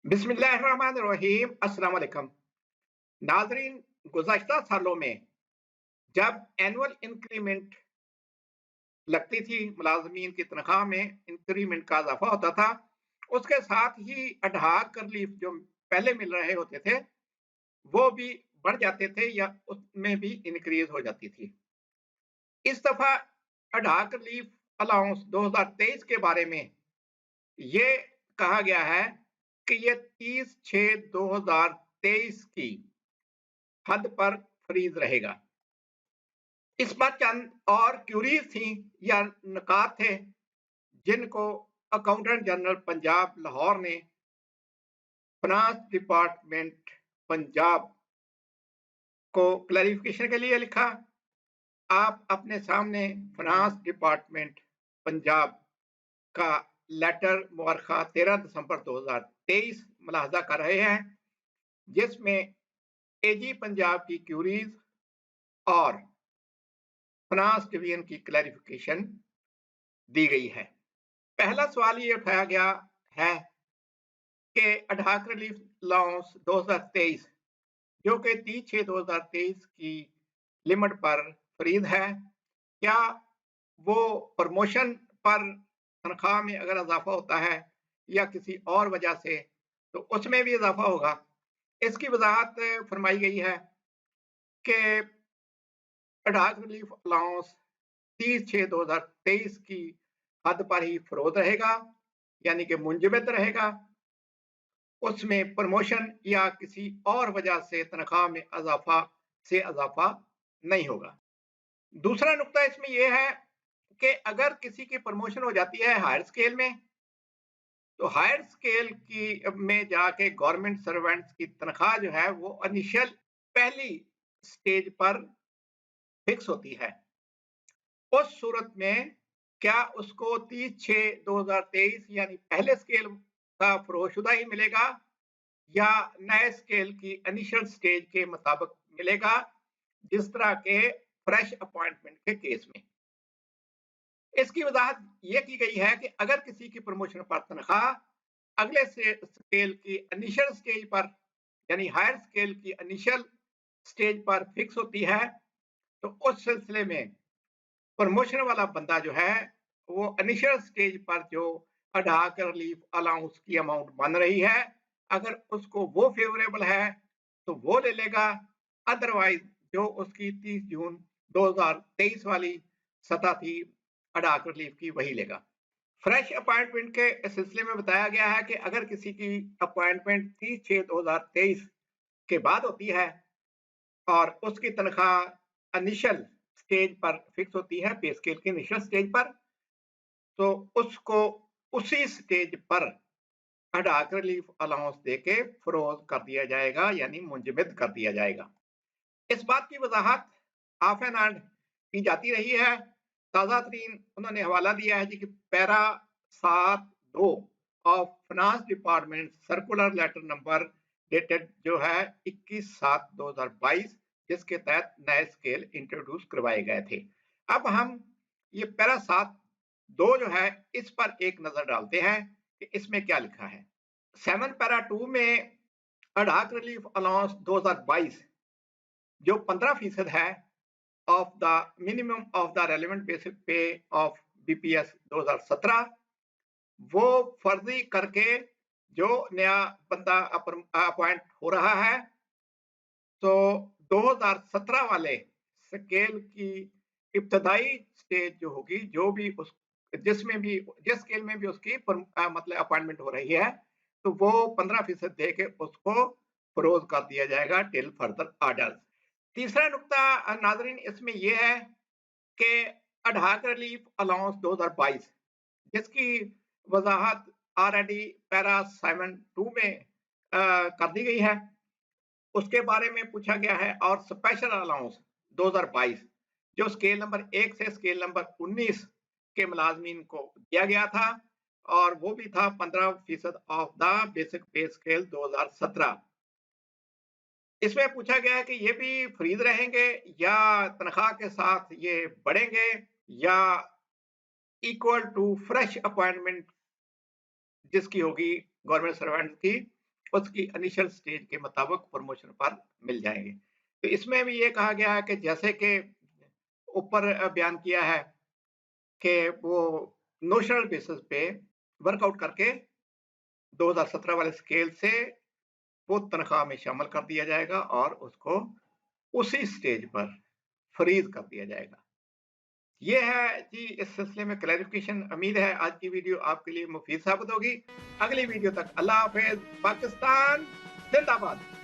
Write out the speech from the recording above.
बिस्मिल्लाहिर्रहमानिर्रहीम। अस्सलाम वालेकुम नाज़रीन। गुज़श्ता सालों में जब एनुअल इंक्रीमेंट लगती थी, मुलाज़मीन की तनख्वाह में इंक्रीमेंट का इज़ाफ़ा होता था, उसके साथ ही अडहाक रिलीफ जो पहले मिल रहे होते थे, वो भी बढ़ जाते थे या उसमें भी इंक्रीज़ हो जाती थी। इस दफ़ा अडहाक रिलीफ अलाउंस 2023 के बारे में ये कहा गया है कि ये 30/6/2023 की हद पर फ्रीज रहेगा। इस पर चंद और क्यूरीज थी या नुकात थे जिनको अकाउंटेंट जनरल पंजाब लाहौर ने फाइनेंस डिपार्टमेंट पंजाब को क्लैरिफिकेशन के लिए लिखा। आप अपने सामने फाइनेंस डिपार्टमेंट पंजाब का लेटर मुअर्खा 13 दिसंबर 2023 मुलाहजा कर रहे हैं, जिसमें एजी पंजाब की क्यूरीज और फाइनेंस डिवीजन की क्लैरिफिकेशन दी गई है। पहला सवाल ये उठाया गया है कि अडहाक रिलीफ अलाउंस 2023 जो कि 30/6/2023 की लिमिट पर फरीद है, क्या वो प्रमोशन पर तनख्वाह में अगर इजाफा होता है या किसी और वजह से तो उसमें भी इजाफा होगा। इसकी वजाहत फरमाई गई है कि अडहाक रिलीफ अलाउंस 30/6/2023 की हद पर ही फरोज रहेगा, यानी कि मुंजमद रहेगा। उसमें प्रमोशन या किसी और वजह से तनख्वाह में इजाफा नहीं होगा। दूसरा नुक्ता इसमें यह है कि अगर किसी की प्रमोशन हो जाती है हायर स्केल में, तो हायर स्केल की में जाके गवर्नमेंट सर्वेंट्स की तनख्वाह जो है वो इनिशियल पहली स्टेज पर फिक्स होती है। उस सूरत में क्या उसको 30/6/2023 यानी पहले स्केल का फरोशुदा ही मिलेगा या नए स्केल की इनिशियल स्टेज के मुताबिक मिलेगा, जिस तरह के फ्रेश अपॉइंटमेंट के केस में। इसकी वजाहत यह की गई है कि अगर किसी की प्रमोशन पर तनख्वाह अगले स्केल की इनिशियल स्टेज पर यानी हायर स्केल की इनिशियल स्टेज पर फिक्स होती है, तो उस सिलसिले में प्रमोशन वाला बंदा जो है वो इनिशियल स्टेज पर जो अडहाक रिलीफ अलाउंस की अमाउंट बन रही है, अगर उसको वो फेवरेबल है तो वो ले लेगा। अदरवाइज जो उसकी 30 जून 2023 वाली सतह थी अडहाक रिलीफ की, वही लेगा। फ्रेश अपॉइंटमेंट के सिलसिले में बताया गया है कि अगर किसी की अपॉइंटमेंट 30/6/2023 के बाद होती है और उसकी तनख्वाह इनिशियल स्टेज पर फिक्स होती है, पे स्केल के इनिशियल स्टेज पर, तो उसको उसी स्टेज पर अडहाक रिलीफ अलाउंस देके फरोज कर दिया जाएगा, यानी मुंजमद कर दिया जाएगा। इस बात की वजाहत ऑफ एंड ऑन की जाती रही है। ताज़ा तरीन उन्होंने हवाला दिया है जी कि para 7(2) of finance department circular letter number dated जो है 21/7/2022, जिसके तहत नए स्केल इंट्रोड्यूस करवाए गए थे। अब हम ये पैरा 7(2) जो है इस पर एक नजर डालते हैं कि इसमें क्या लिखा है। 7 पैरा 2 में अडहाक रिलीफ अलाउंस 2022 जो 15% है of the minimum of the relevant basic पे ऑफ बीपीएस 2017, वो फर्जी करके जो नया बंदा अपॉइंट हो रहा है, तो 2017 वाले स्केल की इब्तदाई स्टेज जो होगी, जो भी उस जिस स्केल में भी उसकी मतलब अपॉइंटमेंट हो रही है, तो वो 15% दे के उसको फरोज कर दिया जाएगा टिल फर्दर ऑर्डर। तीसरा नुक्ता नाजरीन इसमें यह है कि अडहाक रिलीफ अलाउंस 2022 जिसकी वजाहत ऑलरेडी पैरा 7(2) में कर दी गई है, उसके बारे में पूछा गया है। और स्पेशल अलाउंस 2022 जो स्केल नंबर 1 से स्केल नंबर 19 के मुलाजमीन को दिया गया था, और वो भी था 15% ऑफ द बेसिक पे स्केल 2017। इसमें पूछा गया है कि ये भी फ्रीज रहेंगे या तनख्वाह के साथ ये बढ़ेंगे या इक्वल टू फ्रेश अपॉइंटमेंट जिसकी होगी गवर्नमेंट सर्वेंट की, उसकी इनिशियल स्टेज के मुताबिक प्रमोशन पर मिल जाएँगे। तो इसमें भी ये कहा गया है कि जैसे कि ऊपर बयान किया है कि वो नोशनल बेसिस पे वर्कआउट करके 2017 वाले स्केल से वो तनख्वाह में शामिल कर दिया जाएगा और उसको उसी स्टेज पर फ्रीज़ कर दिया जाएगा। ये है जी इस सिलसिले में क्लैरिफ़िकेशन। उम्मीद है आज की वीडियो आपके लिए मुफ़ीद साबित होगी। अगली वीडियो तक अल्लाह हाफ़िज़। पाकिस्तान ज़िंदाबाद।